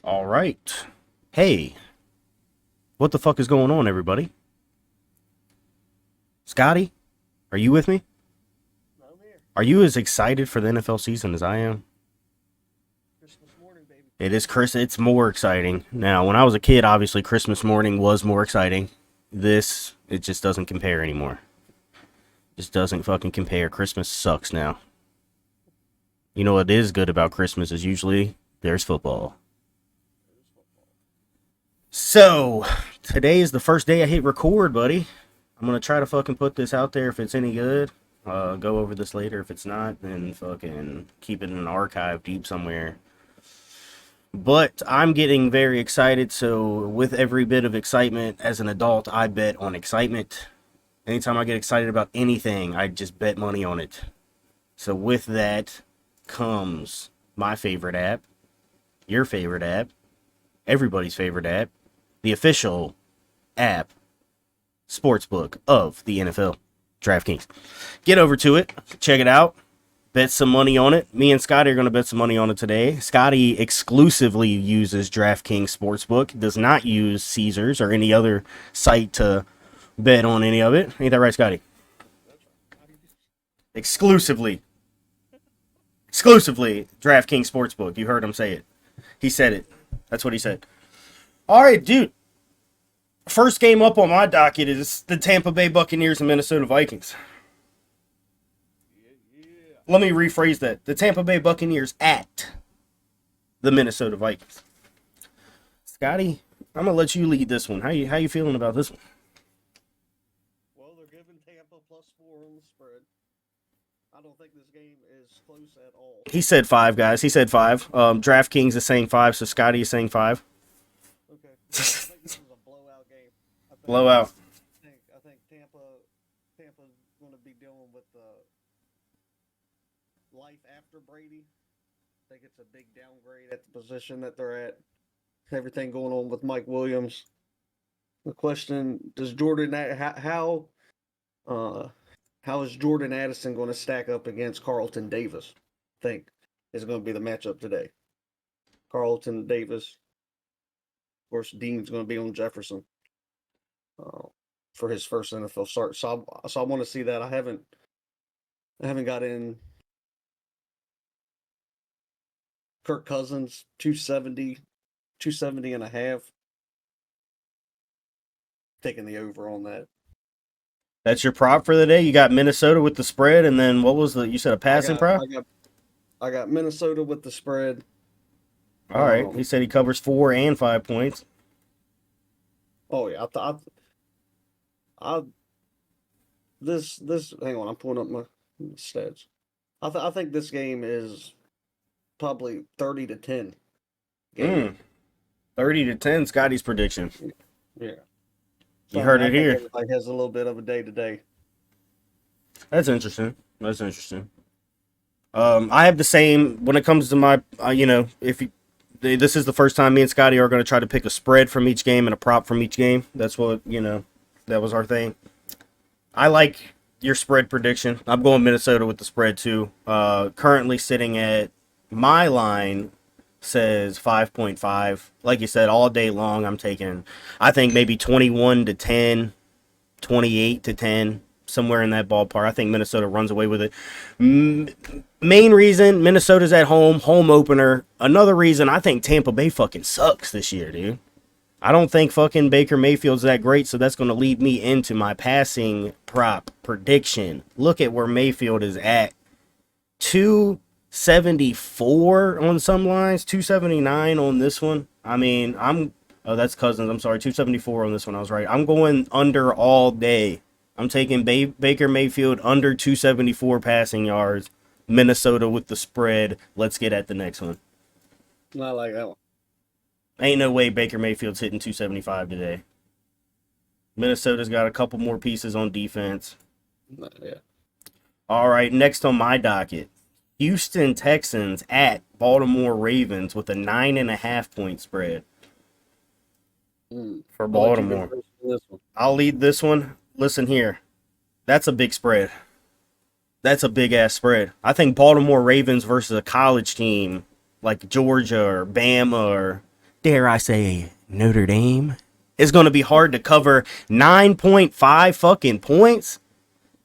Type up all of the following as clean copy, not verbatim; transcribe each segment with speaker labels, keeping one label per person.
Speaker 1: All right. Hey, what the fuck is going on, everybody? Scotty, are you with me?
Speaker 2: I'm here.
Speaker 1: Are you as excited for the NFL season as I am?
Speaker 2: Christmas morning, baby.
Speaker 1: It is Chris. It's more exciting now. When I was a kid, obviously Christmas morning was more exciting. It just doesn't compare anymore. Just doesn't fucking compare. Christmas sucks now. You know what is good about Christmas is usually there's football. So today is the first day I hit record, buddy. I'm gonna try to fucking put this out there if it's any good. Go over this later. If it's not, then fucking keep it in an archive deep somewhere. But I'm getting very excited. So with every bit of excitement as an adult, I bet on excitement. Anytime I get excited about anything, I just bet money on it. So with that comes my favorite app, your favorite app, everybody's favorite app, the official app Sportsbook of the NFL, DraftKings. Get over to it, check it out, bet some money on it. Me and Scotty are going to bet some money on it today. Scotty exclusively uses DraftKings Sportsbook, does not use Caesars or any other site to bet on any of it. Ain't that right, Scotty? Exclusively. Exclusively DraftKings Sportsbook. You heard him say it. He said it. That's what he said. All right, dude. First game up on my docket is the Tampa Bay Buccaneers and Minnesota Vikings. Let me rephrase that. The Tampa Bay Buccaneers at the Minnesota Vikings. Scotty, I'm gonna let you lead this one. How you feeling about this one?
Speaker 2: Well, they're giving Tampa +4 on the spread. I don't think this game is close at all.
Speaker 1: He said 5, guys. He said 5. DraftKings is saying 5, so Scotty is saying 5.
Speaker 2: Okay. I think this is a blowout game.
Speaker 1: Blowout.
Speaker 2: I think Tampa's going to be dealing with life after Brady. I think it's a big downgrade at the position that they're at. Everything going on with Mike Williams. The question: does Jordan how is Jordan Addison going to stack up against Carlton Davis? I think is going to be the matchup today. Carlton Davis. Of course, Dean's going to be on Jefferson for his first NFL start. So I want to see that. I haven't got in Kirk Cousins 270 and a half. Taking the over on that.
Speaker 1: That's your prop for the day. You got Minnesota with the spread, and then what was you said a passing prop?
Speaker 2: I got Minnesota with the spread.
Speaker 1: All right. He said he covers 4 and 5 points.
Speaker 2: Oh yeah, this. Hang on, I'm pulling up my stats. I think this game is probably 30-10. Game.
Speaker 1: 30-10, Scotty's prediction.
Speaker 2: Yeah.
Speaker 1: You heard it here.
Speaker 2: Like has a little bit of a day to day.
Speaker 1: That's interesting. I have the same when it comes to my, this is the first time me and Scotty are going to try to pick a spread from each game and a prop from each game. That's what, that was our thing. I like your spread prediction. I'm going Minnesota with the spread too. Currently sitting at my line says 5.5. Like you said, all day long I'm taking, I think maybe 21-10, 28-10, somewhere in that ballpark. I think Minnesota runs away with it. Main reason, Minnesota's at home opener. Another reason, I think Tampa Bay fucking sucks this year, dude. I don't think fucking Baker Mayfield's that great, so that's going to lead me into my passing prop prediction. Look at where Mayfield is at. 274 on some lines, 279 on this one. I mean, that's Cousins. I'm sorry, 274 on this one. I was right. I'm going under all day. I'm taking Baker Mayfield under 274 passing yards. Minnesota with the spread. Let's get at the next one.
Speaker 2: I like that one.
Speaker 1: Ain't no way Baker Mayfield's hitting 275 today. Minnesota's got a couple more pieces on defense.
Speaker 2: Yeah.
Speaker 1: All right, next on my docket. Houston Texans at Baltimore Ravens with a 9.5 point spread for Baltimore. I'll lead this one. Listen here. That's a big spread. That's a big ass spread. I think Baltimore Ravens versus a college team like Georgia or Bama or dare I say, Notre Dame, is going to be hard to cover 9.5 fucking points.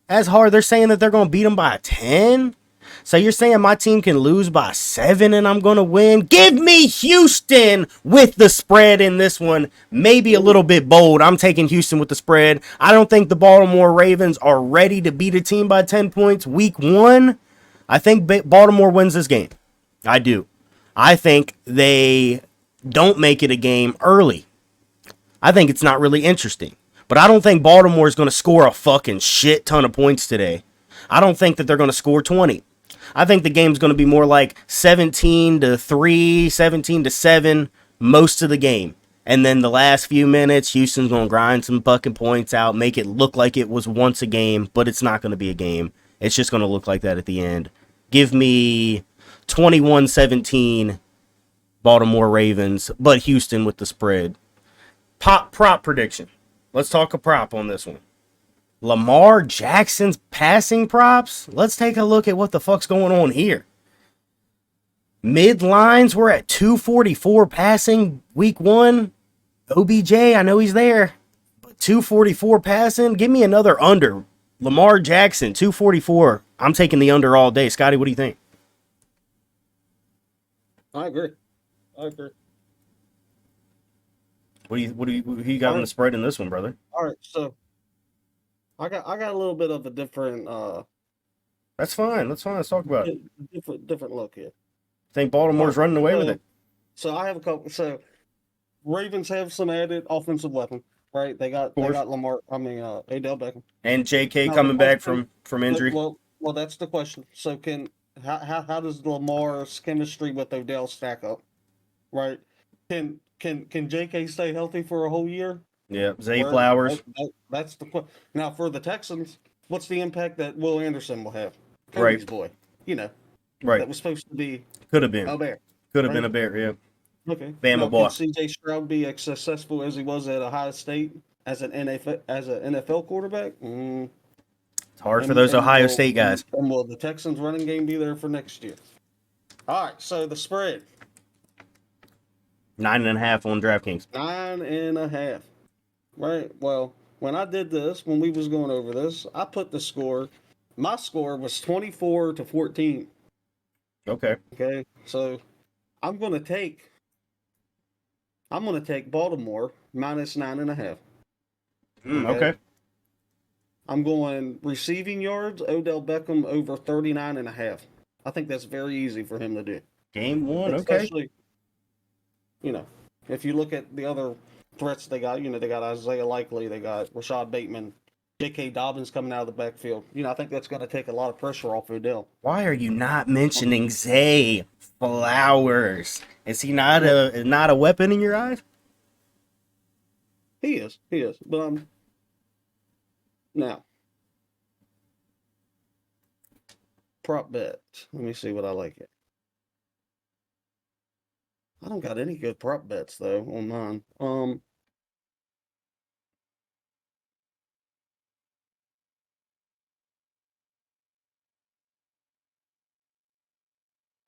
Speaker 1: That's hard. They're saying that they're going to beat them by 10. So you're saying my team can lose by 7 and I'm going to win? Give me Houston with the spread in this one. Maybe a little bit bold. I'm taking Houston with the spread. I don't think the Baltimore Ravens are ready to beat a team by 10 points week 1. I think Baltimore wins this game. I do. I think they don't make it a game early. I think it's not really interesting. But I don't think Baltimore is going to score a fucking shit ton of points today. I don't think that they're going to score 20. I think the game's going to be more like 17-3, 17-7 most of the game. And then the last few minutes, Houston's going to grind some fucking points out, make it look like it was once a game, but it's not going to be a game. It's just going to look like that at the end. Give me 21-17 Baltimore Ravens, but Houston with the spread. Prop prediction. Let's talk a prop on this one. Lamar Jackson's passing props. Let's take a look at what the fuck's going on here. Mid lines were at 244 passing week 1. OBJ, I know he's there, but 244 passing. Give me another under. Lamar Jackson, 244. I'm taking the under all day. Scotty, what do you think?
Speaker 2: I agree.
Speaker 1: What do you got on the spread in this one, brother?
Speaker 2: All right, so I got a little bit of a different
Speaker 1: That's fine. Let's talk about it.
Speaker 2: different look here.
Speaker 1: Think Baltimore's running away with it.
Speaker 2: So I have a couple. So Ravens have some added offensive weapon, right? They got Lamar. Odell Beckham
Speaker 1: And JK coming back from injury.
Speaker 2: Well, that's the question. So how does Lamar's chemistry with Odell stack up, right? Can JK stay healthy for a whole year?
Speaker 1: Yeah, Zay Flowers.
Speaker 2: That's the question. Now for the Texans, what's the impact that Will Anderson will have?
Speaker 1: Right.
Speaker 2: Cody's boy,
Speaker 1: right.
Speaker 2: That was supposed to be
Speaker 1: could have been
Speaker 2: a bear.
Speaker 1: Could have been a bear. Yeah.
Speaker 2: Okay.
Speaker 1: Bama boy.
Speaker 2: Can CJ Stroud be as successful as he was at Ohio State as an NFL quarterback?
Speaker 1: It's hard for those Ohio State guys.
Speaker 2: And will the Texans running game be there for next year? All right. So the spread.
Speaker 1: 9.5 on DraftKings.
Speaker 2: 9.5. Right. Well, when I did this, when we was going over this, I put the score. My score was 24-14.
Speaker 1: Okay.
Speaker 2: Okay. So I'm gonna take Baltimore minus 9.5.
Speaker 1: Okay.
Speaker 2: I'm going receiving yards, Odell Beckham over 39.5. I think that's very easy for him to do.
Speaker 1: Game 1,
Speaker 2: Especially, if you look at the other threats they got, they got Isaiah Likely, they got Rashad Bateman, J.K. Dobbins coming out of the backfield. I think that's going to take a lot of pressure off Odell.
Speaker 1: Why are you not mentioning Zay Flowers? Is he not a weapon in your eyes?
Speaker 2: He is. But now prop bet. Let me see what I like it. I don't got any good prop bets though on mine.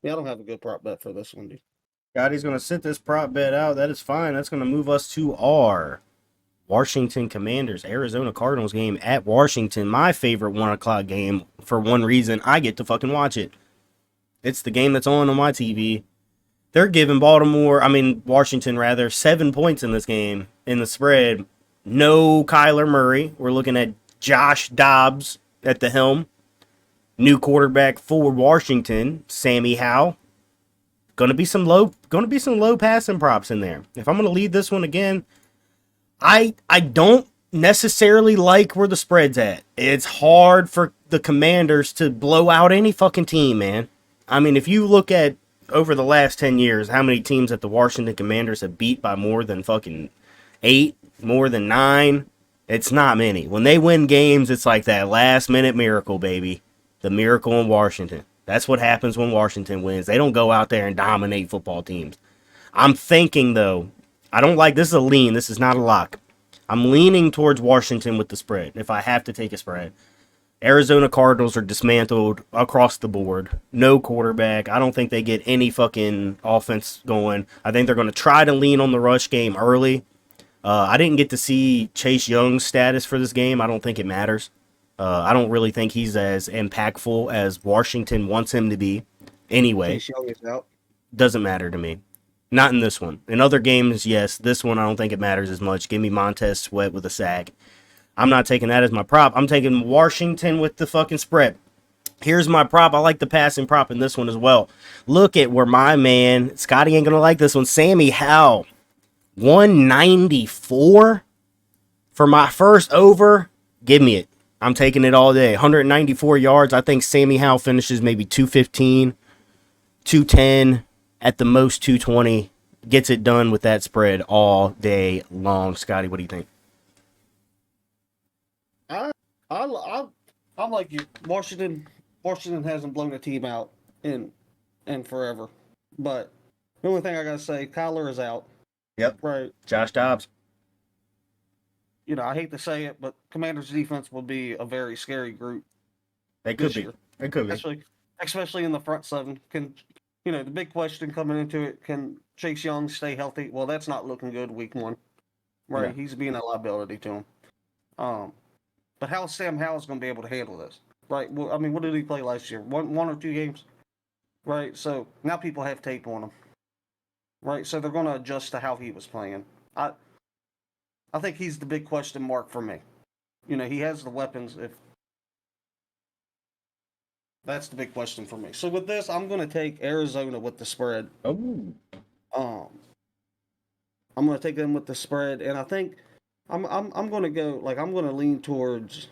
Speaker 2: Yeah, I don't have a good prop bet for this one, dude.
Speaker 1: Scotty's going to sit this prop bet out. That is fine. That's going to move us to our Washington Commanders, Arizona Cardinals game at Washington. My favorite 1 o'clock game for one reason. I get to fucking watch it. It's the game that's on my TV. They're giving Washington rather, 7 points in this game in the spread. No Kyler Murray. We're looking at Josh Dobbs at the helm. New quarterback for Washington, Sammy Howell. Gonna be some low passing props in there. If I'm gonna lead this one again, I don't necessarily like where the spread's at. It's hard for the Commanders to blow out any fucking team, man. If you look at over the last 10 years, how many teams that the Washington Commanders have beat by more than fucking 8, more than 9, it's not many. When they win games, it's like that last minute miracle, baby. The miracle in Washington. That's what happens when Washington wins. They don't go out there and dominate football teams. I'm thinking, though, I don't like, this is a lean. This is not a lock. I'm leaning towards Washington with the spread if I have to take a spread. Arizona Cardinals are dismantled across the board. No quarterback. I don't think they get any fucking offense going. I think they're going to try to lean on the rush game early. I didn't get to see Chase Young's status for this game. I don't think it matters. I don't really think he's as impactful as Washington wants him to be. Anyway,
Speaker 2: Chase Young is out.
Speaker 1: doesn't matter to me. Not in this one. In other games, yes. This one, I don't think it matters as much. Give me Montez Sweat with a sack. I'm not taking that as my prop. I'm taking Washington with the fucking spread. Here's my prop. I like the passing prop in this one as well. Look at where my man, Scotty ain't going to like this one, Sammy Howell, 194 for my first over. Give me it. I'm taking it all day. 194 yards. I think Sammy Howell finishes maybe 215, 210, at the most 220. Gets it done with that spread all day long. Scotty, what do you think?
Speaker 2: I'm like you. Washington hasn't blown a team out in forever. But the only thing I gotta say, Kyler is out.
Speaker 1: Yep.
Speaker 2: Right.
Speaker 1: Josh Dobbs.
Speaker 2: You know, I hate to say it, but Commanders' defense will be a very scary group.
Speaker 1: They could be.
Speaker 2: Year.
Speaker 1: They could be.
Speaker 2: Especially in the front seven. The big question coming into it, can Chase Young stay healthy? Well, that's not looking good week one. Right. Yeah. He's being a liability to him. But how Sam Howell's going to be able to handle this? Right. Well, I mean, what did he play last year? One or two games? Right. So now people have tape on him. Right. So they're going to adjust to how he was playing. I think he's the big question mark for me. You know, he has the weapons. If that's the big question for me. So with this, I'm going to take Arizona with the spread.
Speaker 1: Oh.
Speaker 2: I'm going to take them with the spread, and I think I'm going to go I'm going to lean towards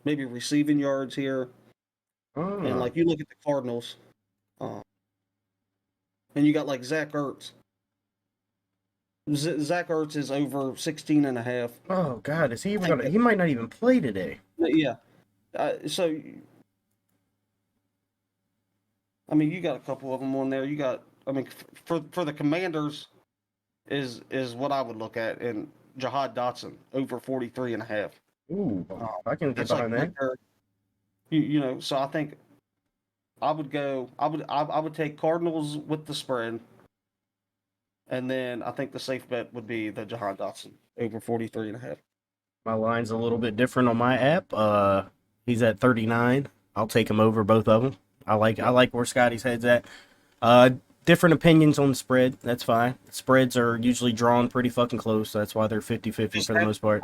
Speaker 2: maybe receiving yards here. And like you look at the Cardinals, and you got like Zach Ertz. Zach Ertz is over 16 and a half.
Speaker 1: Oh God, is he even gonna? He might not even play today.
Speaker 2: Yeah. So, I mean, you got a couple of them on there. You got, I mean, for the Commanders, is what I would look at, and Jahad Dotson over 43 and a half.
Speaker 1: Ooh, I can get behind that.
Speaker 2: You know, so I think I would take Cardinals with the spread. And then I think the safe bet would be the Jahan Dotson over 43 and a half.
Speaker 1: My line's a little bit different on my app. He's at 39. I'll take him over both of them. I like where Scotty's head's at. Different opinions on the spread. That's fine. Spreads are usually drawn pretty fucking close. So that's why they're 50-50 for the most part.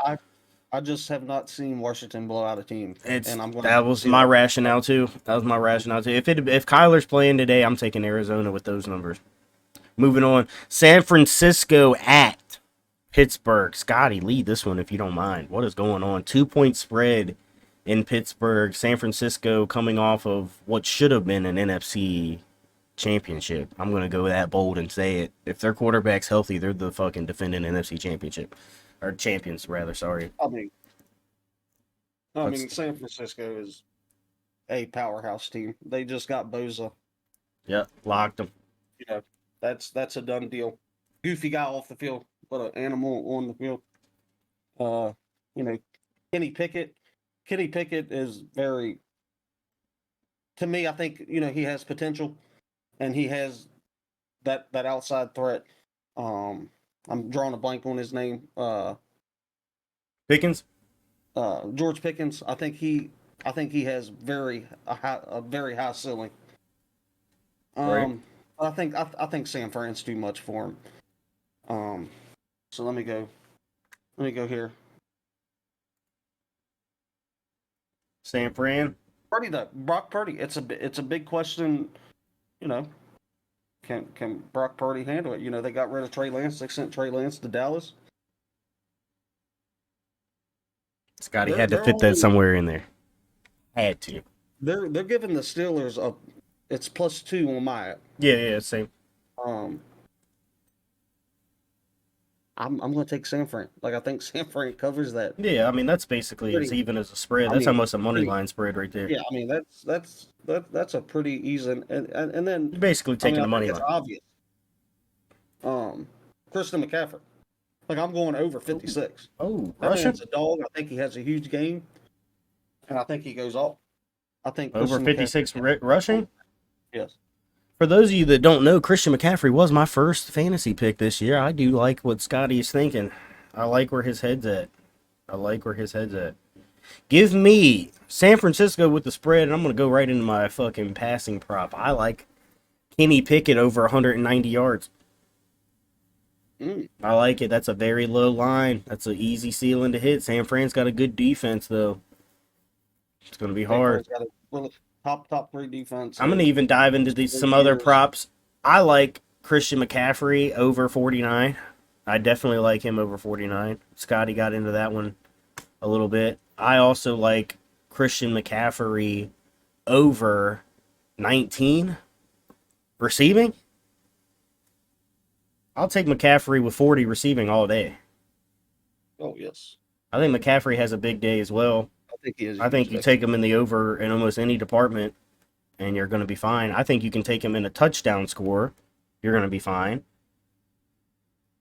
Speaker 2: I just have not seen Washington blow out a team.
Speaker 1: That was my rationale too. If Kyler's playing today, I'm taking Arizona with those numbers. Moving on, San Francisco at Pittsburgh. Scotty, lead this one if you don't mind. What is going on? 2-point spread in Pittsburgh. San Francisco coming off of what should have been an NFC championship. I'm going to go that bold and say it. If their quarterback's healthy, they're the fucking defending NFC championship. Or champions, rather, sorry.
Speaker 2: I mean, San Francisco is a powerhouse team. They just got Boza.
Speaker 1: Yep, locked them.
Speaker 2: You know. That's a done deal. Goofy guy off the field, but an animal on the field. You know, Kenny Pickett is very. To me, I think he has potential, and he has that outside threat. I'm drawing a blank on his name.
Speaker 1: Pickens.
Speaker 2: George Pickens. I think he has a very high ceiling.
Speaker 1: Right.
Speaker 2: I think San Fran's too much for him. So let me go here.
Speaker 1: San Fran.
Speaker 2: Brock Purdy. It's a big question. Can Brock Purdy handle it? They got rid of Trey Lance. They sent Trey Lance to Dallas.
Speaker 1: Scotty had to fit that somewhere in there. Had to.
Speaker 2: They're giving the Steelers it's +2 on my app.
Speaker 1: Yeah, same.
Speaker 2: I'm going to take San Fran. I think San Fran covers that.
Speaker 1: Yeah, I mean that's basically as even as a spread. That's almost a money line spread right there.
Speaker 2: Yeah, I mean that's a pretty easy and then
Speaker 1: you're basically taking the money line.
Speaker 2: It's obvious. Christian McCaffrey. I'm going over 56.
Speaker 1: Oh,
Speaker 2: That man's a dog. I think he has a huge game. And I think he goes off. I think
Speaker 1: Over
Speaker 2: Christian
Speaker 1: 56
Speaker 2: McCaffrey.
Speaker 1: rushing?
Speaker 2: Yes.
Speaker 1: For those of you that don't know, Christian McCaffrey was my first fantasy pick this year. I do like what Scotty is thinking. I like where his head's at. Give me San Francisco with the spread, and I'm going to go right into my fucking passing prop. I like Kenny Pickett over 190 yards. I like it. That's a very low line. That's an easy ceiling to hit. San Fran's got a good defense, though. It's going to be hard.
Speaker 2: Got a top 3 defense.
Speaker 1: I'm going to even dive into some other props. I like Christian McCaffrey over 49. I definitely like him over 49. Scotty got into that one a little bit. I also like Christian McCaffrey over 19 receiving. I'll take McCaffrey with 40 receiving all day.
Speaker 2: Oh, yes.
Speaker 1: I think McCaffrey has a big day as well.
Speaker 2: I think he is.
Speaker 1: I think you take him in the over in almost any department, and you're going to be fine. I think you can take him in a touchdown score. You're going to be fine.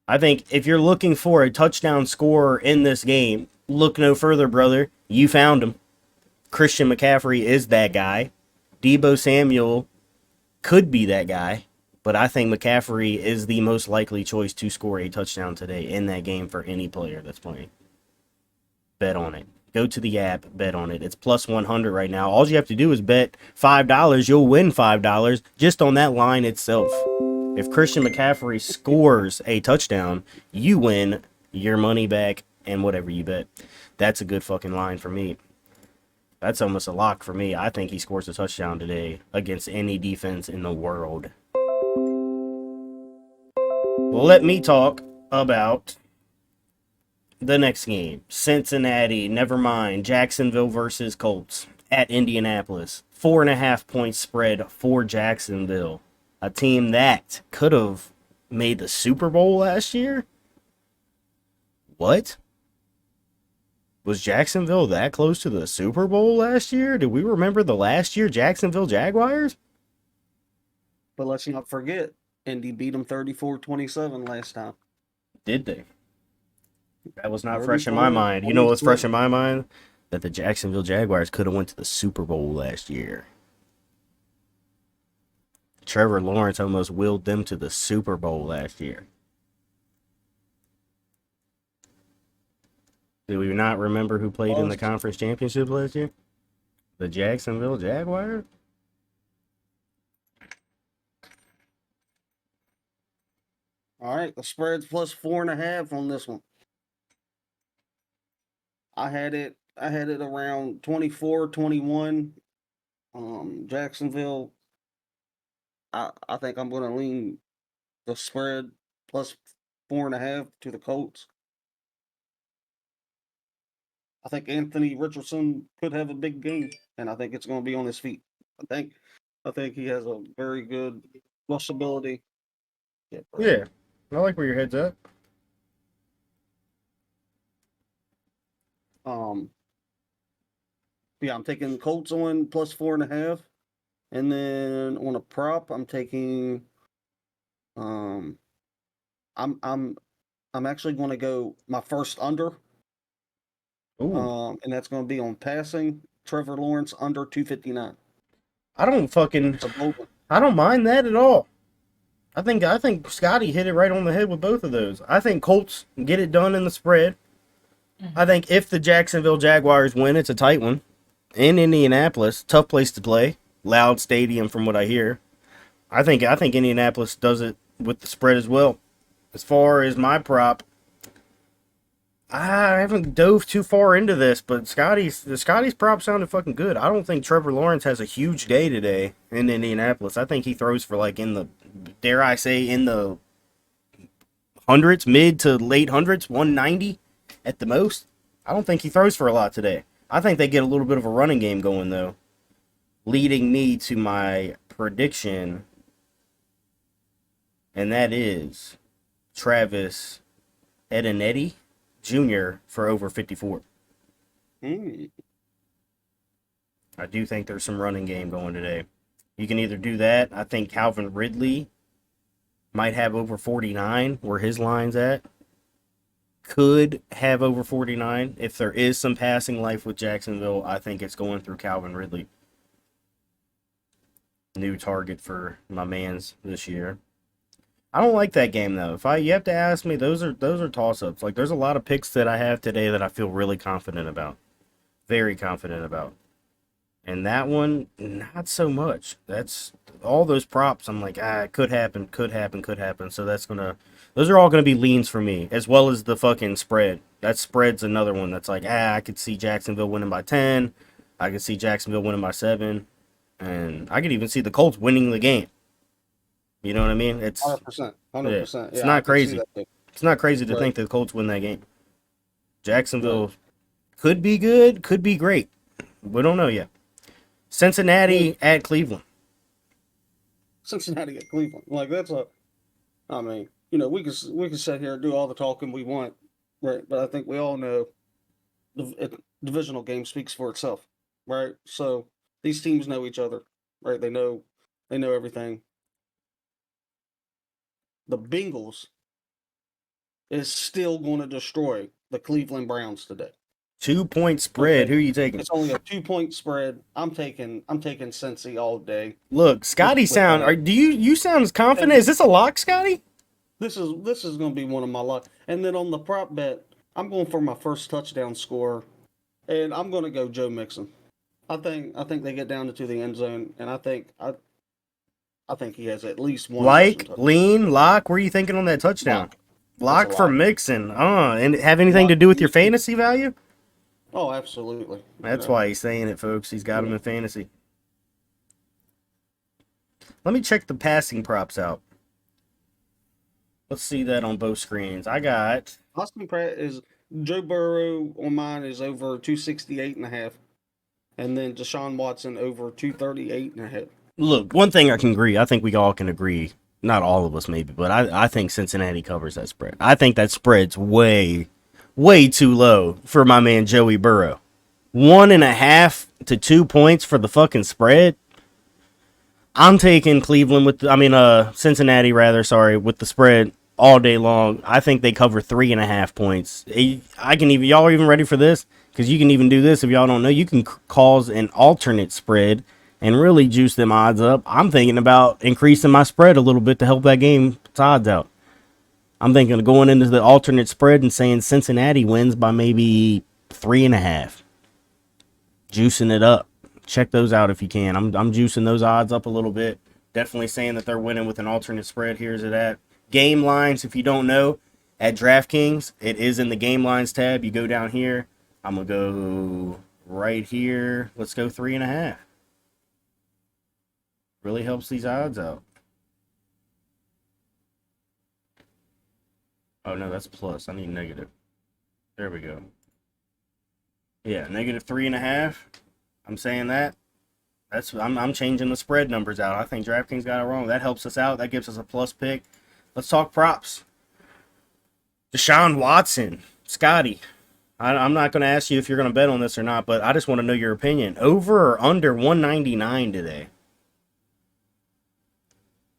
Speaker 1: I think if you're looking for a touchdown scorer in this game, look no further, brother. You found him. Christian McCaffrey is that guy. Deebo Samuel could be that guy, but I think McCaffrey is the most likely choice to score a touchdown today in that game for any player that's playing. Bet on it. Go to the app, bet on it. It's plus 100 right now. All you have to do is bet $5. You'll win $5 just on that line itself. If Christian McCaffrey scores a touchdown, you win your money back and whatever you bet. That's a good fucking line for me. That's almost a lock for me. I think he scores a touchdown today against any defense in the world. Well, let me talk about the next game. Cincinnati, never mind. Jacksonville versus Colts at Indianapolis. 4.5 point spread for Jacksonville. A team that could have made the Super Bowl last year? What? Was Jacksonville that close to the Super Bowl last year? Do we remember the last year Jacksonville Jaguars?
Speaker 2: But let's not forget, Indy beat them 34-27 last time.
Speaker 1: Did they? That was not fresh in my mind. You know what's fresh in my mind? That the Jacksonville Jaguars could have went to the Super Bowl last year. Trevor Lawrence almost willed them to the Super Bowl last year. Do we not remember who played in the conference championship last year? The Jacksonville Jaguars?
Speaker 2: All right, the spread's plus 4.5 on this one. I had it around 24-21. Jacksonville. I think I'm gonna lean the spread plus 4.5 to the Colts. I think Anthony Richardson could have a big game, and I think it's going to be on his feet. I think he has a very good rushability.
Speaker 1: Yeah, I like where your head's at.
Speaker 2: Yeah, I'm taking Colts on plus 4.5, and then on a prop, I'm taking. I'm actually going to go my first under.
Speaker 1: Ooh.
Speaker 2: And that's going to be on passing. Trevor Lawrence under 259.
Speaker 1: I don't mind that at all. I think Scotty hit it right on the head with both of those. I think Colts get it done in the spread. I think if the Jacksonville Jaguars win, it's a tight one. In Indianapolis, tough place to play. Loud stadium from what I hear. I think Indianapolis does it with the spread as well. As far as my prop, I haven't dove too far into this, but Scotty's prop sounded fucking good. I don't think Trevor Lawrence has a huge day today in Indianapolis. I think he throws for like in the, dare I say, in the hundreds, mid to late hundreds, 190 at the most. I don't think he throws for a lot today. I think they get a little bit of a running game going though, leading me to my prediction, and that is Travis Etienne Jr. for over 54. I do think there's some running game going today. You can either do that. I think Calvin Ridley might have over 49 where his line's at. could have over 49. If there is some passing life with Jacksonville, I think it's going through Calvin Ridley. New target for my mans this year. I don't like that game though. You have to ask me, those are toss ups. Like there's a lot of picks that I have today that I feel really confident about. Very confident about. And that one, not so much. That's all those props. I'm like, it could happen, could happen, could happen. So those are all gonna be leans for me, as well as the fucking spread. That spread's another one that's like, I could see Jacksonville winning by 10. I could see Jacksonville winning by 7. And I could even see the Colts winning the game. You know what I mean? It's
Speaker 2: 100%. 100%.
Speaker 1: It's not crazy. It's not crazy to think that the Colts win that game. Jacksonville could be good, could be great. We don't know yet. Cincinnati at Cleveland.
Speaker 2: Cincinnati at Cleveland. Like I mean, we can sit here and do all the talking we want, right? But I think we all know the divisional game speaks for itself, right? So these teams know each other, right? They know everything. The Bengals is still going to destroy the Cleveland Browns today.
Speaker 1: 2-point spread. Okay. Who are you taking?
Speaker 2: It's only a 2-point spread. I'm taking Cincy all day.
Speaker 1: Look, Scotty do you sound as confident? Is this a lock, Scotty?
Speaker 2: This is going to be one of my locks. And then on the prop bet, I'm going for my first touchdown scorer, and I'm going to go Joe Mixon. I think they get down into the end zone, and I think he has at least one.
Speaker 1: Lean, lock. Where are you thinking on that touchdown? Lock for Mixon. And have anything to do with your fantasy value?
Speaker 2: Oh, absolutely.
Speaker 1: That's why he's saying it, folks. He's got him in fantasy. Let me check the passing props out. Let's see that on both screens. I got
Speaker 2: Austin Pratt is Joe Burrow on mine is over 268.5, and then Deshaun Watson over 238.5.
Speaker 1: Look, one thing I can agree. I think we all can agree. Not all of us, maybe, but I think Cincinnati covers that spread. I think that spread's way too low for my man Joey Burrow. 1.5 to 2 points for the fucking spread. I'm taking Cincinnati with the spread all day long. I think they cover 3.5 points. Y'all are even ready for this? Because you can even do this if y'all don't know. You can cause an alternate spread and really juice them odds up. I'm thinking about increasing my spread a little bit to help that game's odds out. I'm thinking of going into the alternate spread and saying Cincinnati wins by maybe 3.5. Juicing it up. Check those out if you can. I'm juicing those odds up a little bit. Definitely saying that they're winning with an alternate spread. Here's it at. Game lines, if you don't know, at DraftKings, it is in the game lines tab. You go down here. I'm going to go right here. Let's go 3.5. Really helps these odds out. Oh, no, that's plus. I need negative. There we go. Yeah, negative 3.5. I'm saying that. I'm changing the spread numbers out. I think DraftKings got it wrong. That helps us out. That gives us a plus pick. Let's talk props. Deshaun Watson. Scotty. I'm not going to ask you if you're going to bet on this or not, but I just want to know your opinion. Over or under 199 today?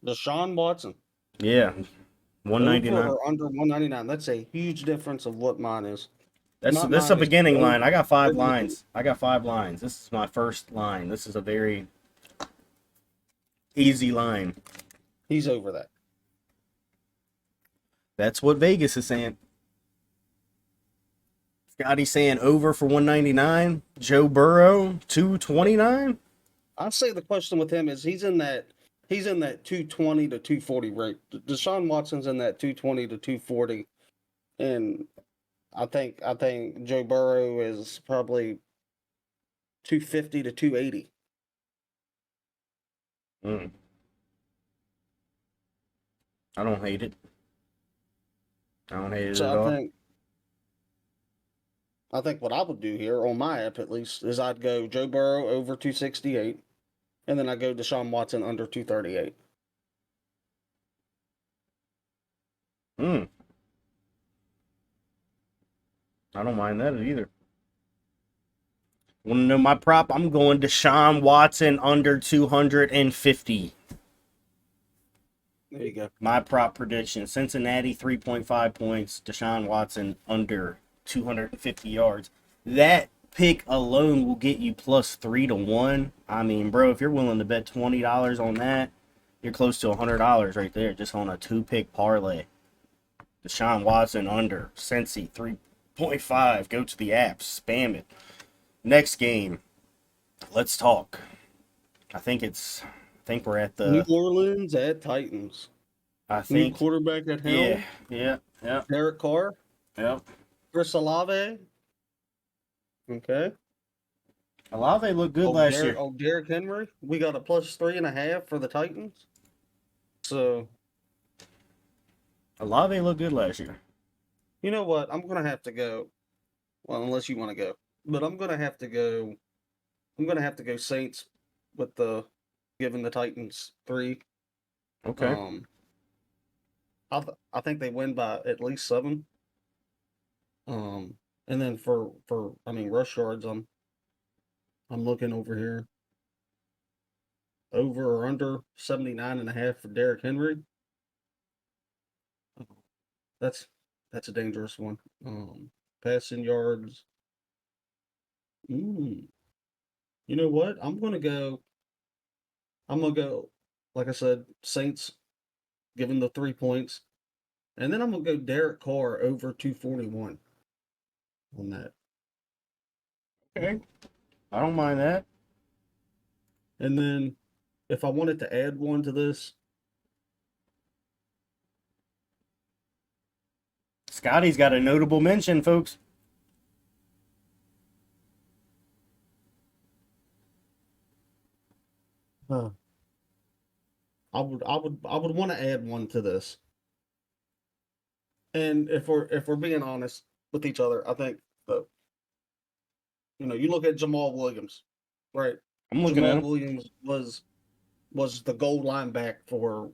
Speaker 2: Deshaun Watson.
Speaker 1: Yeah. 199.
Speaker 2: Over or under 199. That's a huge difference of what mine is.
Speaker 1: This is a beginning line. I got 5 lines. This is my first line. This is a very easy line.
Speaker 2: He's over that.
Speaker 1: That's what Vegas is saying. Scotty's saying over for 199. Joe Burrow 229.
Speaker 2: I'd say the question with him is he's in that 220 to 240 rate. Deshaun Watson's in that 220 to 240, and I think Joe Burrow is probably 250 to 280.
Speaker 1: I don't hate it. At all.
Speaker 2: I think what I would do here on my app at least is I'd go Joe Burrow over 268, and then I go Deshaun Watson under 238.
Speaker 1: I don't mind that either. Want to know my prop? I'm going Deshaun Watson under 250.
Speaker 2: There you go.
Speaker 1: My prop prediction: Cincinnati 3.5 points, Deshaun Watson under 250 yards. That pick alone will get you plus 3 to 1. I mean, bro, if you're willing to bet $20 on that, you're close to $100 right there just on a 2-pick parlay. Deshaun Watson under, Cincy 3.5. Go to the app, spam it. Next game, let's talk. I think we're at
Speaker 2: New
Speaker 1: the.
Speaker 2: Orleans at Titans.
Speaker 1: I
Speaker 2: New
Speaker 1: think.
Speaker 2: quarterback at helm.
Speaker 1: Yeah.
Speaker 2: Derek Carr.
Speaker 1: Yep.
Speaker 2: Chris Olave. Okay.
Speaker 1: Olave looked good last year.
Speaker 2: Derrick Henry. We got a plus 3.5 for the Titans. So,
Speaker 1: Olave looked good last year.
Speaker 2: you know what? I'm gonna have to go. Well, unless you want to go, but I'm gonna have to go. I'm gonna have to go Saints with the giving the Titans 3.
Speaker 1: Okay.
Speaker 2: I think they win by at least 7. And then for rush yards, I'm looking over here. Over or under 79.5 for Derrick Henry. That's a dangerous one. Passing yards. You know what? I'm gonna go. Like I said, Saints giving the 3 points, and then I'm gonna go Derek Carr over 241 on that.
Speaker 1: Okay. I don't mind that.
Speaker 2: And then, if I wanted to add one to this,
Speaker 1: Scotty's got a notable mention, folks.
Speaker 2: I would want to add one to this. And if we're being honest with each other, I think that you look at Jamal Williams, right?
Speaker 1: I'm looking at
Speaker 2: Jamal
Speaker 1: him.
Speaker 2: Williams was the goal line back for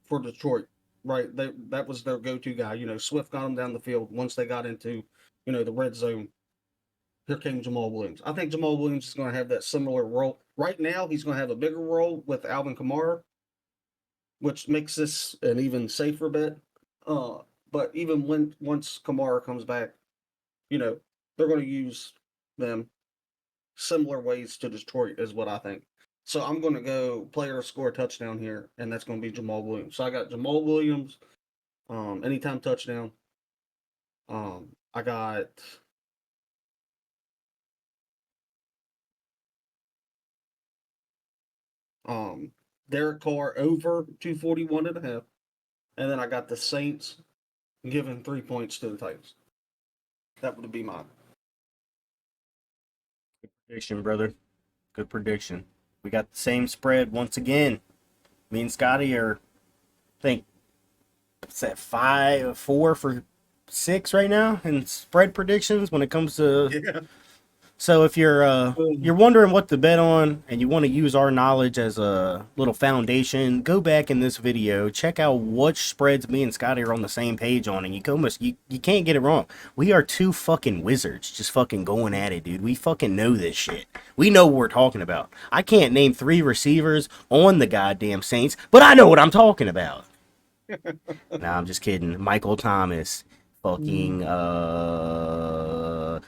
Speaker 2: Detroit, right? That was their go-to guy. Swift got him down the field once they got into the red zone. Here came Jamal Williams. I think Jamal Williams is going to have that similar role. Right now, he's going to have a bigger role with Alvin Kamara, which makes this an even safer bet. But even once Kamara comes back, they're going to use them similar ways to Detroit, is what I think. So I'm going to go player to score a touchdown here, and that's going to be Jamal Williams. So I got Jamal Williams, anytime touchdown. I got Derek Carr over 241.5, and then I got the Saints giving 3 points to the Titans. That would be mine.
Speaker 1: Good prediction, brother. Good prediction. We got the same spread once again. Me and Scotty are, I think, what's that, 4 for 6 right now in spread predictions when it comes to.
Speaker 2: Yeah.
Speaker 1: So if you're wondering what to bet on and you want to use our knowledge as a little foundation, go back in this video, check out which spreads me and Scotty are on the same page on, and you can't get it wrong. We are two fucking wizards just fucking going at it, dude. We fucking know this shit. We know what we're talking about. I can't name 3 receivers on the goddamn Saints, but I know what I'm talking about. Nah, I'm just kidding. Michael Thomas, fucking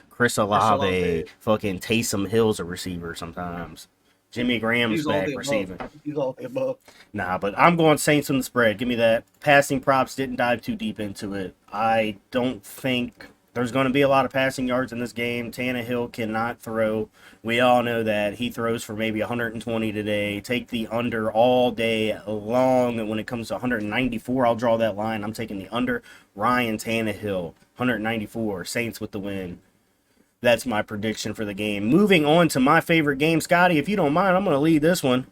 Speaker 1: Chris Olave, fucking Taysom Hill's a receiver sometimes. Jimmy Graham's back receiving.
Speaker 2: He's all the above.
Speaker 1: Nah, but I'm going Saints on the spread. Give me that. Passing props, didn't dive too deep into it. I don't think there's going to be a lot of passing yards in this game. Tannehill cannot throw. We all know that. He throws for maybe 120 today. Take the under all day long. And when it comes to 194, I'll draw that line. I'm taking the under. Ryan Tannehill, 194. Saints with the win. That's my prediction for the game. Moving on to my favorite game. Scotty, if you don't mind, I'm going to lead this one.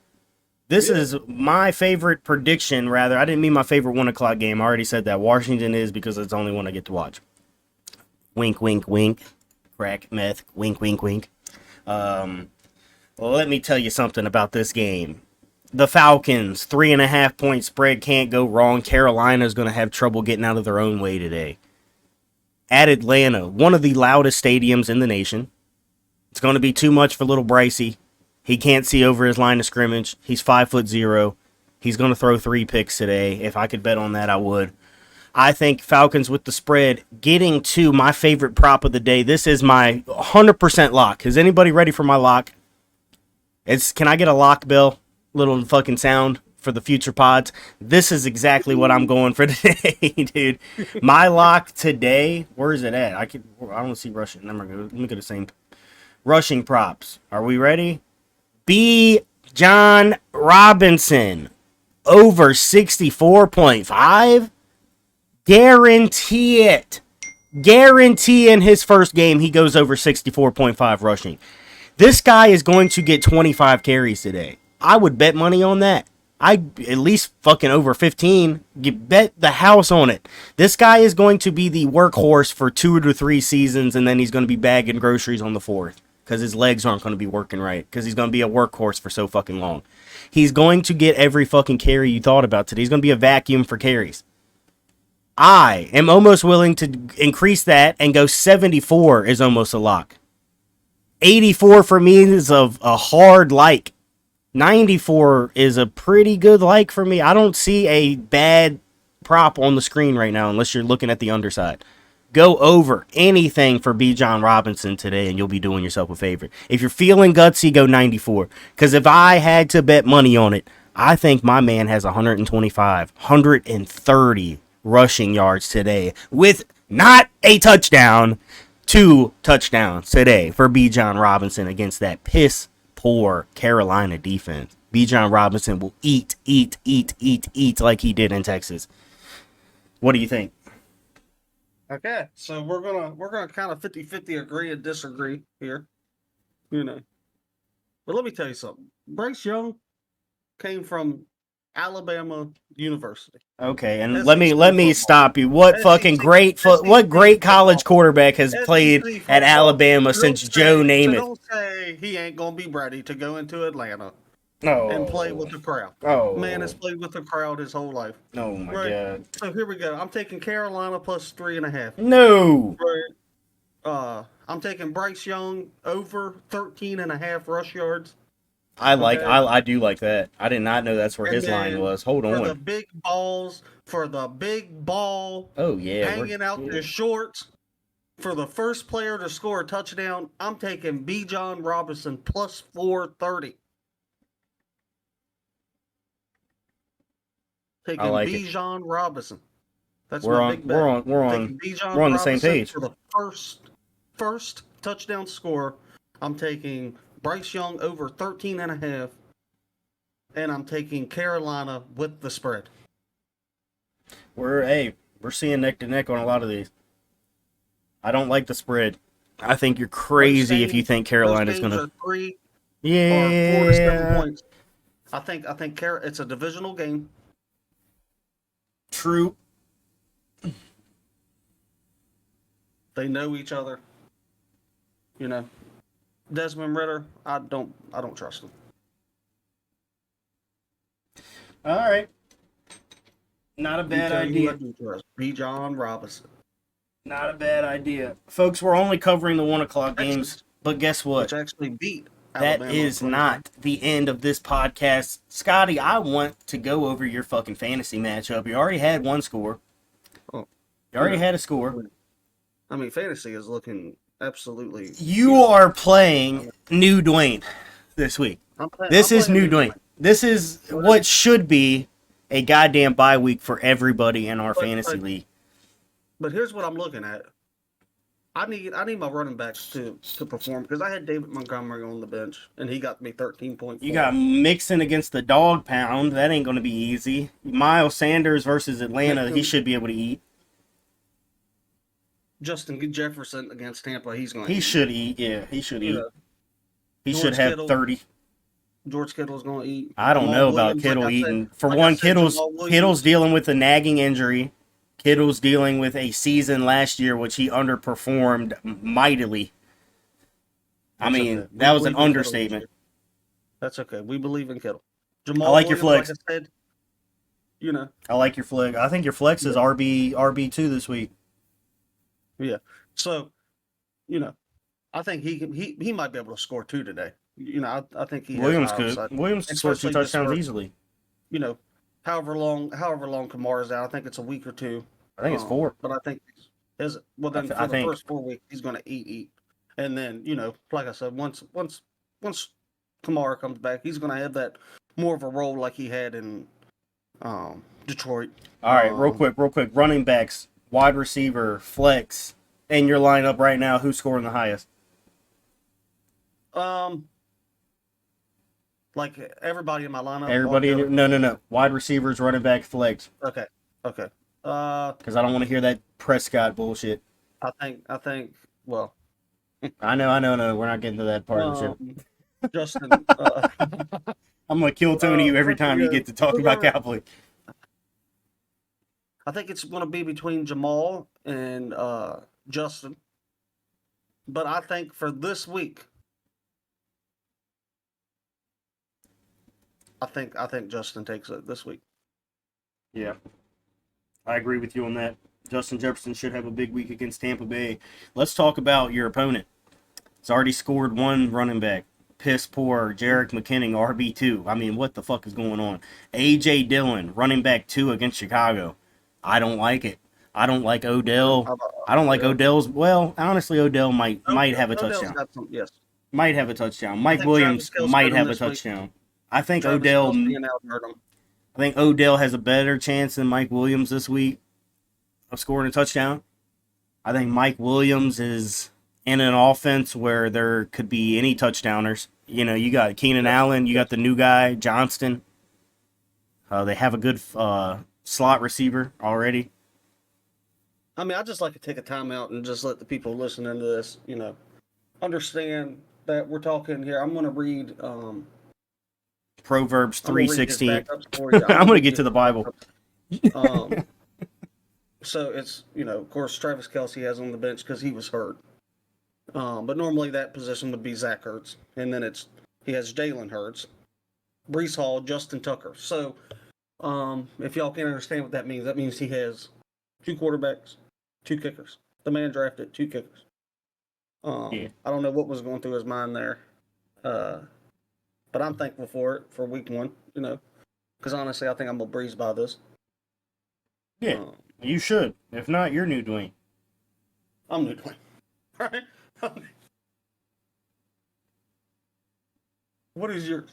Speaker 1: This is my favorite prediction, rather. I didn't mean my favorite 1 o'clock game. I already said that. Washington is because it's the only one I get to watch. Wink, wink, wink. Crack, meth. Wink, wink, wink. Let me tell you something about this game. The Falcons, 3.5 point spread, can't go wrong. Carolina's going to have trouble getting out of their own way today. At Atlanta, one of the loudest stadiums in the nation. It's going to be too much for little Brycey. He can't see over his line of scrimmage. He's 5'0". He's going to throw 3 picks today. If I could bet on that, I would. I think Falcons with the spread. Getting to my favorite prop of the day. This is my 100% lock. Is anybody ready for my lock? Can I get a lock, Bill? Little fucking sound for the future pods. This is exactly what I'm going for today, dude. My lock today. Where is it at? I don't see rushing. Let me get the same rushing props. Are we ready? B. John Robinson over 64.5. Guarantee it. Guarantee in his first game he goes over 64.5 rushing. This guy is going to get 25 carries today. I would bet money on that. I at least fucking over 15. You bet the house on it. This guy is going to be the workhorse for 2 to 3 seasons, and then he's going to be bagging groceries on the 4th because his legs aren't going to be working right because he's going to be a workhorse for so fucking long. He's going to get every fucking carry you thought about today. He's going to be a vacuum for carries. I am almost willing to increase that and go 74 is almost a lock. 84 for me is a hard like. 94 is a pretty good like for me. I don't see a bad prop on the screen right now unless you're looking at the underside. Go over anything for B. John Robinson today and you'll be doing yourself a favor. If you're feeling gutsy, go 94. Because if I had to bet money on it, I think my man has 125, 130 rushing yards today with not a touchdown. 2 touchdowns today for B. John Robinson against that piss poor Carolina defense. B. John Robinson will eat like he did in Texas. What do you think?
Speaker 2: Okay, so we're gonna kind of 50-50 agree and disagree here. But let me tell you something. Bryce Young came from Alabama University.
Speaker 1: Okay, and let me stop you. What fucking great college quarterback has played at Alabama since Joe Namath?
Speaker 2: So don't say he ain't gonna be ready to go into Atlanta
Speaker 1: and
Speaker 2: play with the crowd. Man has played with the crowd his whole life.
Speaker 1: Oh my god!
Speaker 2: So here we go. I'm taking Carolina plus 3.5.
Speaker 1: No.
Speaker 2: Right. I'm taking Bryce Young over 13.5 rush yards.
Speaker 1: I do like that. I did not know that's where his line was. Hold on.
Speaker 2: For the big ball.
Speaker 1: Oh yeah.
Speaker 2: Hanging out the shorts. For the first player to score a touchdown, I'm taking B. John Robinson plus 430. Taking
Speaker 1: like
Speaker 2: B. John Robinson. That's
Speaker 1: we're
Speaker 2: my
Speaker 1: on,
Speaker 2: big bet.
Speaker 1: We're on the same page.
Speaker 2: For the first touchdown score, I'm taking Bryce Young over 13.5, and I'm taking Carolina with the spread.
Speaker 1: We're seeing neck to neck on a lot of these. I don't like the spread. I think you're crazy if you think Carolina's going to
Speaker 2: 3
Speaker 1: or
Speaker 2: 4 to 7 points. I think it's a divisional game.
Speaker 1: True.
Speaker 2: They know each other. Desmond Ridder, I don't trust him.
Speaker 1: All right. Not a bad idea.
Speaker 2: B. John Robinson.
Speaker 1: Not a bad idea. Folks, we're only covering the 1 o'clock games, but guess what?
Speaker 2: Which actually beat
Speaker 1: Alabama. That is not the end of this podcast. Scotty, I want to go over your fucking fantasy matchup. You already had one score. You already had a score.
Speaker 2: I mean, fantasy is looking absolutely...
Speaker 1: You are playing New Dwayne this week. This is New Dwayne. This is what should be a goddamn bye week for everybody in our fantasy league.
Speaker 2: But here's what I'm looking at. I need my running backs to perform because I had David Montgomery on the bench and he got me 13.4.
Speaker 1: You got Mixon against the dog pound. That ain't going to be easy. Miles Sanders versus Atlanta. He should be able to eat.
Speaker 2: Justin Jefferson against Tampa. He's going to eat.
Speaker 1: He should eat. Yeah, he should eat. He should have 30.
Speaker 2: George Kittle's going to eat.
Speaker 1: I don't know about Kittle eating. For one, Kittle's dealing with a nagging injury. Kittle's dealing with a season last year which he underperformed mightily. I mean, that was an understatement.
Speaker 2: That's okay. We believe in Kittle. Jamal
Speaker 1: I like
Speaker 2: Williams,
Speaker 1: your flex.
Speaker 2: like I said,
Speaker 1: I like your flex. I think your flex is RB2 this week.
Speaker 2: Yeah. So, I think he might be able to score 2 today. I think he
Speaker 1: Williams could. Williams could score 2 touchdowns easily.
Speaker 2: however long Kamara's out. I think it's a week or two.
Speaker 1: I think it's 4.
Speaker 2: But I think is it? Well, then
Speaker 1: I
Speaker 2: for the
Speaker 1: think.
Speaker 2: first 4 weeks, he's going to eat, and then like I said, once Kamara comes back, he's going to have that more of a role like he had in Detroit.
Speaker 1: All right, real quick. Running backs, wide receiver, flex, in your lineup right now. Who's scoring the highest?
Speaker 2: Like everybody in my lineup.
Speaker 1: Everybody? No. Wide receivers, running back, flex.
Speaker 2: Okay.
Speaker 1: Because I don't want to hear that Prescott bullshit.
Speaker 2: I think. Well,
Speaker 1: I know. No, we're not getting to that part of the shit.
Speaker 2: Justin.
Speaker 1: I'm gonna kill Tony you every time you get to talk about Cowboys.
Speaker 2: I think it's going to be between Jamal and Justin. But I think for this week, I think Justin takes it this week.
Speaker 1: Yeah, I agree with you on that. Justin Jefferson should have a big week against Tampa Bay. Let's talk about your opponent. He's already scored 1 running back. Piss poor Jerick McKinnon, RB2. I mean, what the fuck is going on? A.J. Dillon, running back 2 against Chicago. I don't like it. I don't like Odell. I don't like Odell's. Well, honestly, Odell might have a touchdown.
Speaker 2: Yes.
Speaker 1: Might have a touchdown. Mike Williams might have a touchdown. I think Odell. I think Odell has a better chance than Mike Williams this week of scoring a touchdown. I think Mike Williams is in an offense where there could be any touchdowners. You got Keenan Allen, you got the new guy, Johnston. They have a good slot receiver already.
Speaker 2: I mean, I just like to take a time out and just let the people listening to this, understand that we're talking here. I'm going to read
Speaker 1: Proverbs 3:16. I'm going to get to the Bible.
Speaker 2: So it's, of course, Travis Kelce has on the bench because he was hurt. But normally that position would be Zach Ertz. And then he has Jalen Hurts, Breece Hall, Justin Tucker. So if y'all can't understand what that means he has 2 quarterbacks, 2 kickers. The man drafted 2 kickers. I don't know what was going through his mind there. But I'm thankful for it for week 1, because honestly, I think I'm going to breeze by this.
Speaker 1: Yeah, you should. If not, you're new Dwayne.
Speaker 2: I'm new Dwayne. Right? What is yours?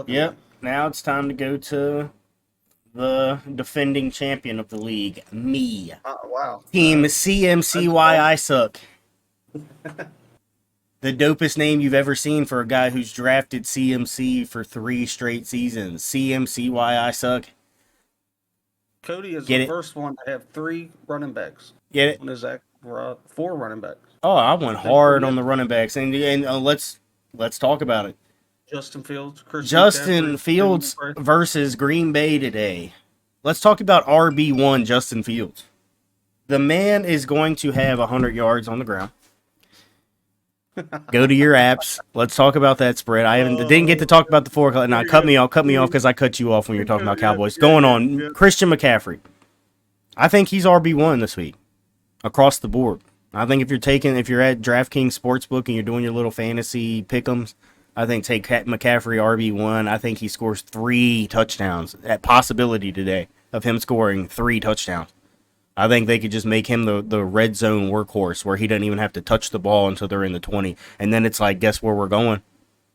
Speaker 1: Yep. Now it's time to go to the defending champion of the league, me.
Speaker 2: Wow.
Speaker 1: Team CMCY I suck. The dopest name you've ever seen for a guy who's drafted CMC for 3 straight seasons. CMCY I suck.
Speaker 2: Cody is the first one to have 3 running backs.
Speaker 1: Get it?
Speaker 2: When is that? 4 running backs.
Speaker 1: Oh, I went hard on the running backs, and let's talk about it.
Speaker 2: Justin Fields
Speaker 1: versus Green Bay today. Let's talk about RB1 Justin Fields. The man is going to have 100 yards on the ground. Go to your apps. Let's talk about that spread. I didn't get to talk about the 4 o'clock. Now, cut me off because I cut you off when you're talking about Cowboys. Going on, Christian McCaffrey. I think he's RB1 this week across the board. I think if you're at DraftKings Sportsbook and you're doing your little fantasy pick'ems, I think take McCaffrey RB1. I think he scores 3 touchdowns. At possibility today of him scoring 3 touchdowns. I think they could just make him the red zone workhorse where he doesn't even have to touch the ball until they're in the 20. And then it's like, guess where we're going?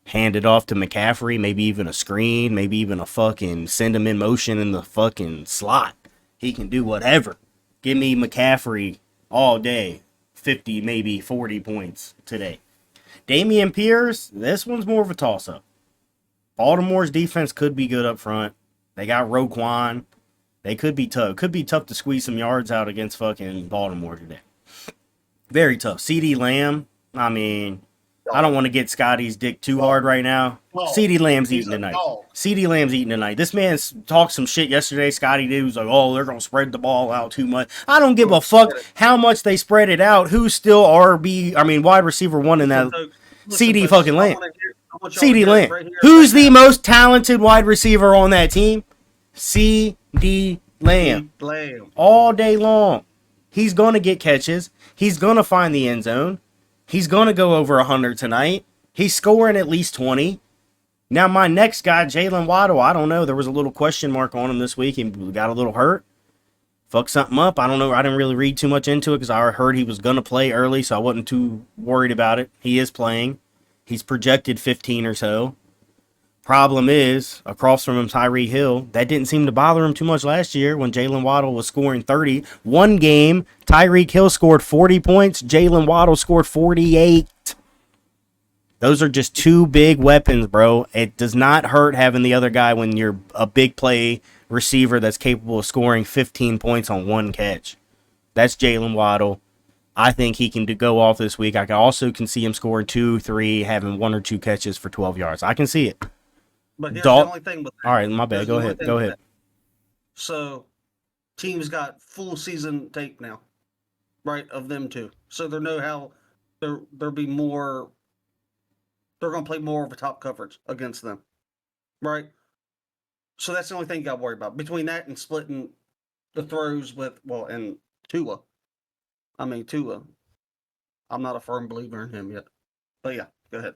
Speaker 1: Hand it off to McCaffrey, maybe even a screen, maybe even a fucking send him in motion in the fucking slot. He can do whatever. Give me McCaffrey all day. 50, maybe 40 points today. Dameon Pierce, this one's more of a toss-up. Baltimore's defense could be good up front. They got Roquan. They could be tough. Could be tough to squeeze some yards out against fucking Baltimore today. Very tough. CeeDee Lamb, I mean, I don't want to get Scotty's dick too hard right now. CeeDee Lamb's eating tonight. CeeDee Lamb's eating tonight. This man talked some shit yesterday. Scotty did. He was like, oh, they're going to spread the ball out too much. I don't give a fuck how much they spread it out. Who's still wide receiver 1 in that? CeeDee fucking Lamb. CeeDee Lamb. Who's the most talented wide receiver on that team? CeeDee Lamb. All day long. He's going to get catches. He's going to find the end zone. He's going to go over 100 tonight. He's scoring at least 20. Now, my next guy, Jalen Waddle, I don't know. There was a little question mark on him this week. He got a little hurt. Fucked something up. I don't know. I didn't really read too much into it because I heard he was going to play early, so I wasn't too worried about it. He is playing. He's projected 15 or so. Problem is, across from him, Tyreek Hill. That didn't seem to bother him too much last year when Jalen Waddle was scoring 30. One game, Tyreek Hill scored 40 points. Jalen Waddle scored 48. Those are just two big weapons, bro. It does not hurt having the other guy when you're a big play receiver that's capable of scoring 15 points on one catch. That's Jalen Waddle. I think he can go off this week. I also can see him scoring 2, 3, having 1 or 2 catches for 12 yards. I can see it.
Speaker 2: But here's the only thing with that.
Speaker 1: All right, my bad. Go ahead.
Speaker 2: So, teams got full season tape now, right, of them two. So they know how there'll be more. They're going to play more of a top coverage against them, right? So that's the only thing you got to worry about. Between that and splitting the throws and Tua. Tua. I'm not a firm believer in him yet. But yeah, go ahead.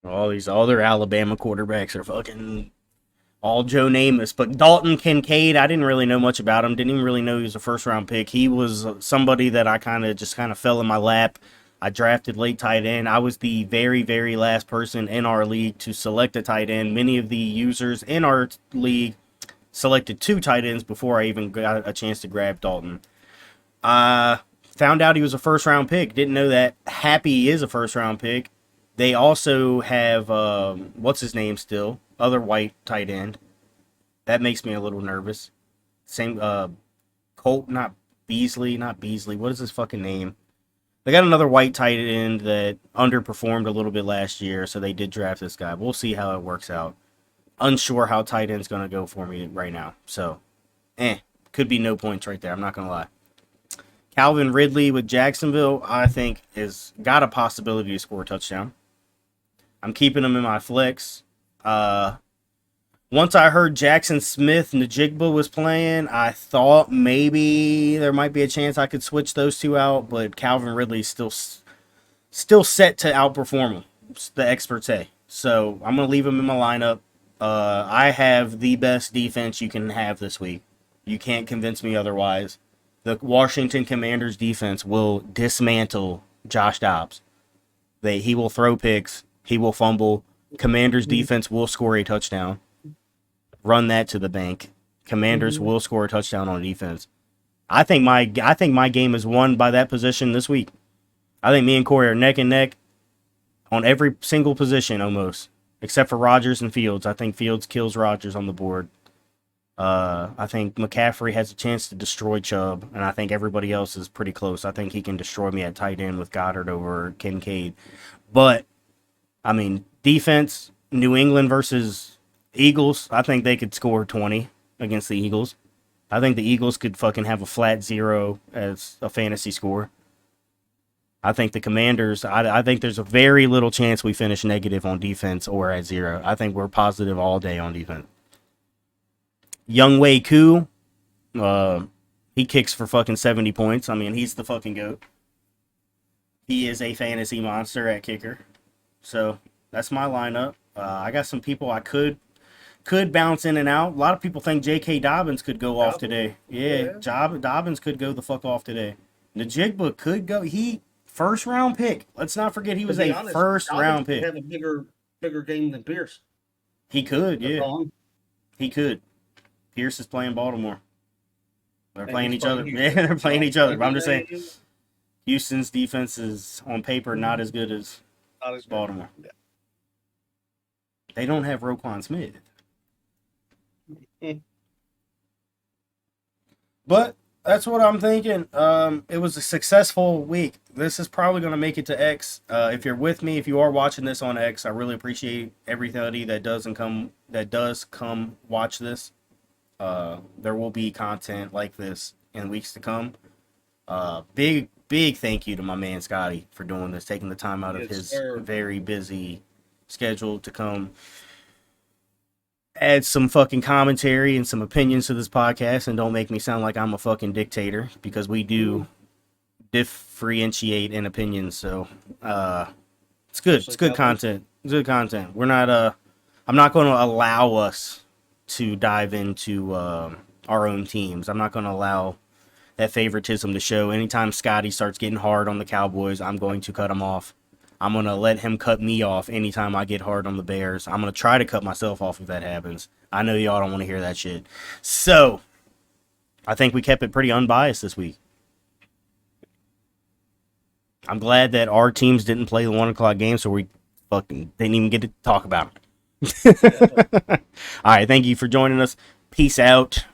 Speaker 1: All these other Alabama quarterbacks are fucking all Joe Namath. But Dalton Kincaid, I didn't really know much about him. Didn't even really know he was a first-round pick. He was somebody that I kind of fell in my lap. I drafted late tight end. I was the very, very last person in our league to select a tight end. Many of the users in our league selected 2 tight ends before I even got a chance to grab Dalton. Found out he was a first-round pick. Didn't know that. Happy is a first-round pick. They also have, what's his name still? Other white tight end. That makes me a little nervous. Same, Colt, not Beasley. What is his fucking name? They got another white tight end that underperformed a little bit last year, so they did draft this guy. We'll see how it works out. Unsure how tight end's going to go for me right now. So, could be no points right there. I'm not going to lie. Calvin Ridley with Jacksonville, I think, is got a possibility to score a touchdown. I'm keeping him in my flex. Once I heard Jackson Smith-Njigba was playing, I thought maybe there might be a chance I could switch those two out, but Calvin Ridley's still set to outperform him, the experts say. So I'm going to leave him in my lineup. I have the best defense you can have this week. You can't convince me otherwise. The Washington Commanders defense will dismantle Josh Dobbs. He will throw picks. He will fumble. Commanders defense will score a touchdown. Run that to the bank. Commanders will score a touchdown on defense. I think my game is won by that position this week. I think me and Corey are neck and neck on every single position almost, except for Rodgers and Fields. I think Fields kills Rodgers on the board. I think McCaffrey has a chance to destroy Chubb, and I think everybody else is pretty close. I think he can destroy me at tight end with Goddard over Kincaid. But, defense, New England versus Eagles, I think they could score 20 against the Eagles. I think the Eagles could fucking have a flat 0 as a fantasy score. I think the Commanders, I think there's a very little chance we finish negative on defense or at 0. I think we're positive all day on defense. Younghoe Koo, he kicks for fucking 70 points. He's the fucking GOAT. He is a fantasy monster at kicker. So, that's my lineup. I got some people I could bounce in and out. A lot of people think J.K. Dobbins could go off today. Yeah. Dobbins could go the fuck off today. Njigba could go. First round pick. Let's not forget he was first round pick.
Speaker 2: Have a bigger game than Pierce.
Speaker 1: He could, yeah. He could. Pierce is playing Baltimore. They're playing each other. Yeah, they're playing each other. But I'm just saying, Houston's defense is on paper not as good as Baltimore. Yeah. They don't have Roquan Smith. But that's what I'm thinking. It was a successful week. This is probably going to make it to X. If you're with me, if you are watching this on X, I really appreciate everybody that does come watch this. There will be content like this in weeks to come. Big thank you to my man Scottie for doing this, taking the time out of his very busy schedule to come add some fucking commentary and some opinions to this podcast, and don't make me sound like I'm a fucking dictator, because we do differentiate in opinions. So it's good. It's good content. It's good content. We're not I'm not going to allow us to dive into our own teams. I'm not going to allow that favoritism to show. Anytime Scotty starts getting hard on the Cowboys, I'm going to cut him off. I'm going to let him cut me off anytime I get hard on the Bears. I'm going to try to cut myself off if that happens. I know y'all don't want to hear that shit. So, I think we kept it pretty unbiased this week. I'm glad that our teams didn't play the 1 o'clock game, so we fucking didn't even get to talk about them. All right, thank you for joining us. Peace out.